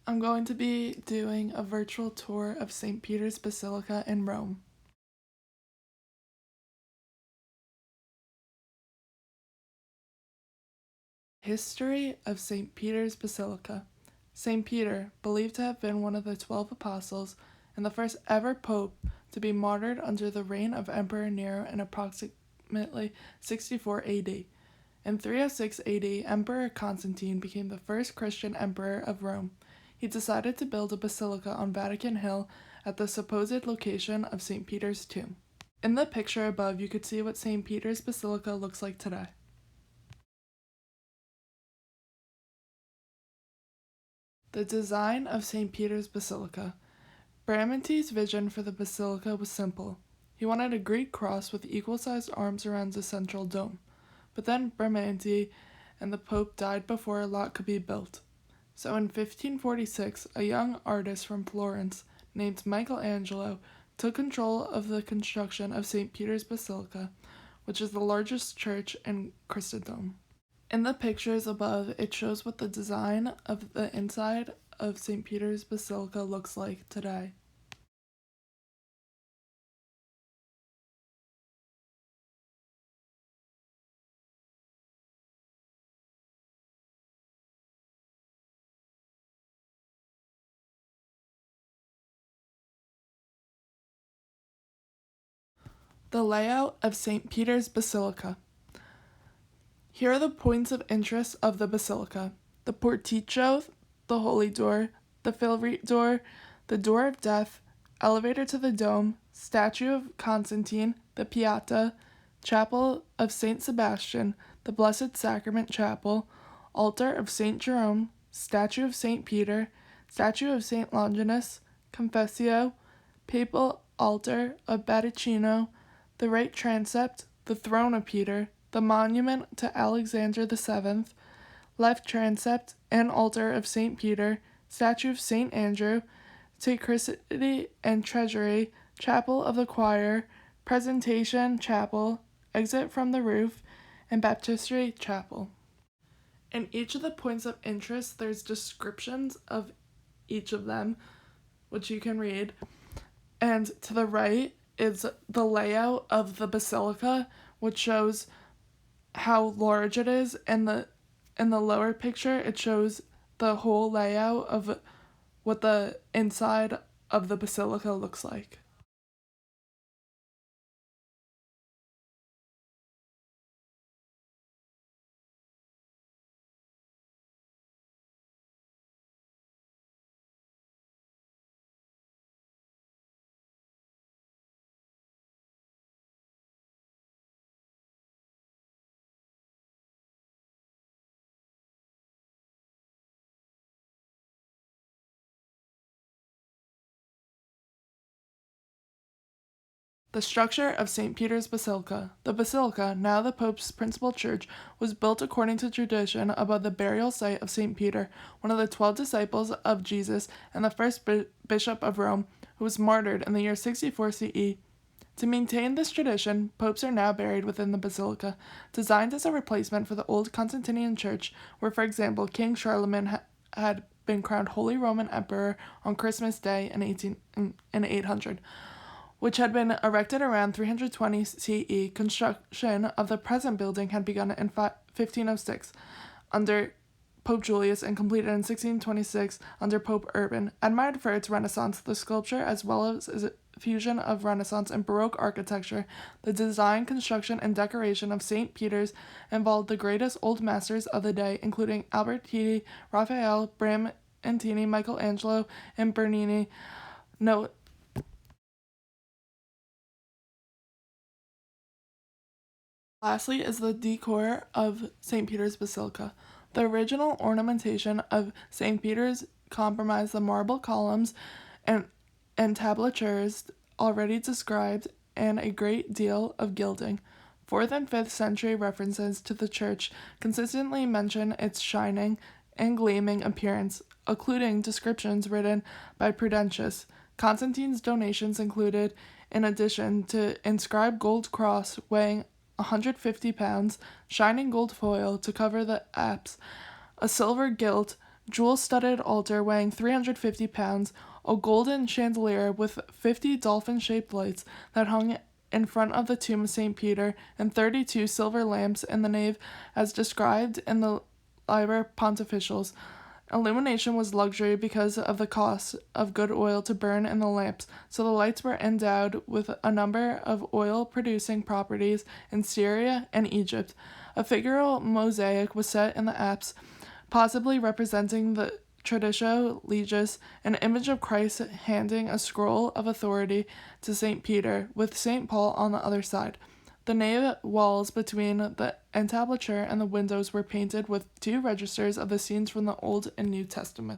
I'm going to be doing a virtual tour of St. Peter's Basilica in Rome. History of St. Peter's Basilica. St. Peter, believed to have been one of the 12 apostles and the first ever pope to be martyred under the reign of Emperor Nero in approximately 64 AD. In 306 AD, Emperor Constantine became the first Christian emperor of Rome. He decided to build a basilica on Vatican Hill at the supposed location of St. Peter's tomb. In the picture above, you could see what St. Peter's Basilica looks like today. The design of St. Peter's Basilica. Bramante's vision for the basilica was simple. He wanted a Greek cross with equal-sized arms around the central dome. But then Bramante and the Pope died before a lot could be built. So in 1546, a young artist from Florence named Michelangelo took control of the construction of St. Peter's Basilica, which is the largest church in Christendom. In the pictures above, it shows what the design of the inside of St. Peter's Basilica looks like today. The layout of St. Peter's Basilica. Here are the points of interest of the basilica: the portico, the holy door, the filigree door, the door of death, elevator to the dome, statue of Constantine, the pieta, chapel of Saint Sebastian, the Blessed Sacrament chapel, altar of Saint Jerome, statue of Saint Peter, statue of Saint Longinus, confessio, papal altar of Batticino, the right transept, the throne of Peter, the monument to Alexander VII, left transept and altar of St. Peter, statue of St. Andrew, sacristy and treasury, chapel of the choir, presentation chapel, exit from the roof, and baptistry chapel. In each of the points of interest, there's descriptions of each of them, which you can read. And to the right is the layout of the basilica, which shows how large it is. In the lower picture, it shows the whole layout of what the inside of the basilica looks like. The structure of St. Peter's Basilica. The basilica, now the Pope's principal church, was built according to tradition above the burial site of St. Peter, one of the 12 disciples of Jesus and the first bishop of Rome, who was martyred in the year 64 CE. To maintain this tradition, popes are now buried within the basilica, designed as a replacement for the old Constantinian church, where, for example, King Charlemagne had been crowned Holy Roman Emperor on Christmas Day in 800. Which had been erected around 320 CE. Construction of the present building had begun in 1506 under Pope Julius and completed in 1626 under Pope Urban. Admired for its Renaissance, the sculpture, as well as its fusion of Renaissance and Baroque architecture, the design, construction, and decoration of St. Peter's involved the greatest old masters of the day, including Albertini, Raphael, Bramantini, Michelangelo, and Bernini. Note Lastly is the decor of St. Peter's Basilica. The original ornamentation of St. Peter's comprised the marble columns and entablatures already described and a great deal of gilding. 4th and 5th century references to the church consistently mention its shining and gleaming appearance, including descriptions written by Prudentius. Constantine's donations included, in addition to inscribed gold cross weighing 150 pounds, shining gold foil to cover the apse, a silver gilt jewel-studded altar weighing 350 pounds, a golden chandelier with 50 dolphin-shaped lights that hung in front of the tomb of St. Peter, and 32 silver lamps in the nave as described in the Liber Pontificales. Illumination was luxury because of the cost of good oil to burn in the lamps, so the lights were endowed with a number of oil-producing properties in Syria and Egypt. A figural mosaic was set in the apse, possibly representing the Traditio Legis, an image of Christ handing a scroll of authority to St. Peter, with St. Paul on the other side. The nave walls between the entablature and the windows were painted with 2 registers of the scenes from the Old and New Testament.